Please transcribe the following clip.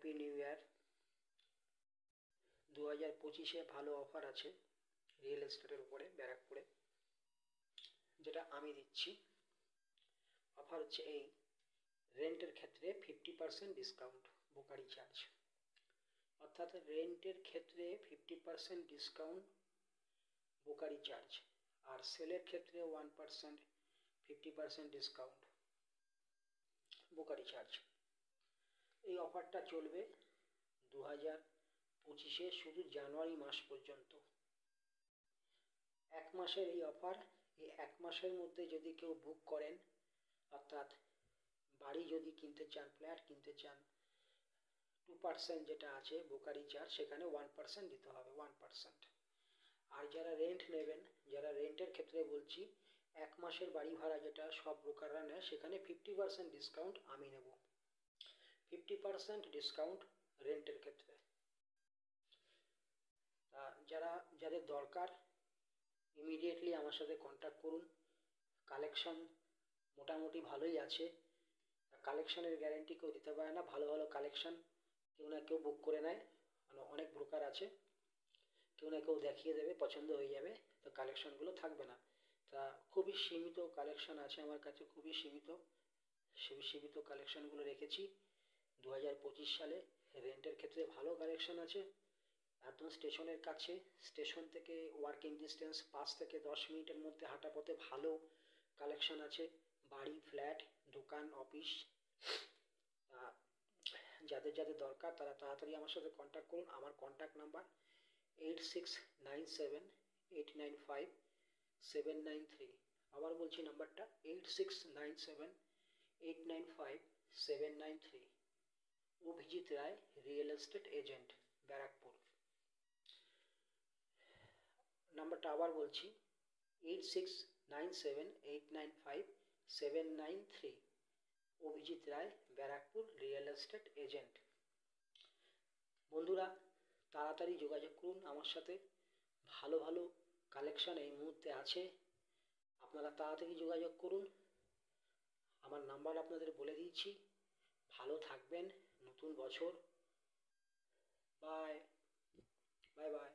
Happy new year. 2025-এ ভালো offer আছে real এস্টেটের উপরে ব্যারাকপুরে, যেটা আমি দিচ্ছি। অফার হচ্ছে এই, রেন্টের ক্ষেত্রে 50% ডিসকাউন্ট বুকারি চার্জ, অর্থাৎ রেন্টের ক্ষেত্রে 50% ডিসকাউন্ট বুকারি চার্জ, আর সেলের ক্ষেত্রে 1% 50% ডিসকাউন্ট বুকারি চার্জ। এই অফারটা চলবে 2025-এ শুধু জানুয়ারি মাস পর্যন্ত। এক মাসের এই অফার। এই এক মাসের মধ্যে যদি কেউ বুক করেন, অর্থাৎ বাড়ি যদি কিনতে চান, ফ্ল্যাট কিনতে চান, 2% যেটা আছে বুকারি চার্জ, সেখানে 1% দিতে হবে, 1%। আর যারা রেন্ট নেবেন, যারা রেন্টের ক্ষেত্রে বলছি, এক মাসের বাড়ি ভাড়া যেটা সব ব্রোকাররা নেয়, সেখানে 50% ডিসকাউন্ট আমি নেব, 50% ডিসকাউন্ট রেন্টের ক্ষেত্রে। যাদের দরকার ইমিডিয়েটলি আমার সাথে কন্ট্যাক্ট করুন। কালেকশন মোটামুটি ভালোই আছে, কালেকশনের গ্যারেন্টি কেউ দিতে পারে না। ভালো ভালো কালেকশন কেউ না কেউ বুক করে নেয়, মানে অনেক ব্রোকার আছে, কেউ না কেউ দেখিয়ে দেবে, পছন্দ হয়ে যাবে, তো কালেকশনগুলো থাকবে না। তা খুবই সীমিত কালেকশন আছে আমার কাছে, খুবই সীমিত কালেকশনগুলো রেখেছি 2025 সালে। রেন্টের ক্ষেত্রে ভালো কালেকশন আছে, একদম স্টেশনের কাছে, স্টেশন থেকে ওয়ার্কিং ডিস্টেন্স 5 থেকে 10 মিনিটের মধ্যে হাঁটা পথে ভালো কালেকশন আছে। বাড়ি, ফ্ল্যাট, দোকান, অফিস, যাদের যাদের দরকার তারা তাড়াতাড়ি আমার সাথে কন্ট্যাক্ট করুন। আমার কন্ট্যাক্ট নাম্বার 8697895793। আবার বলছি নাম্বারটা 8697895793। অভিজিৎ রায়, রিয়েল এস্টেট এজেন্ট, ব্যারাকপুর। নাম্বারটা আবার বলছি 8697895793। অভিজিৎ রায়, ব্যারাকপুর, রিয়েল এস্টেট এজেন্ট। বন্ধুরা, তাড়াতাড়ি যোগাযোগ করুন আমার সাথে, ভালো ভালো কালেকশন এই মুহূর্তে আছে, আপনারা তাড়াতাড়ি যোগাযোগ করুন। আমার নাম্বার আপনাদের বলে দিয়েছি। ভালো থাকবেন, নতুন বছর। Bye bye bye.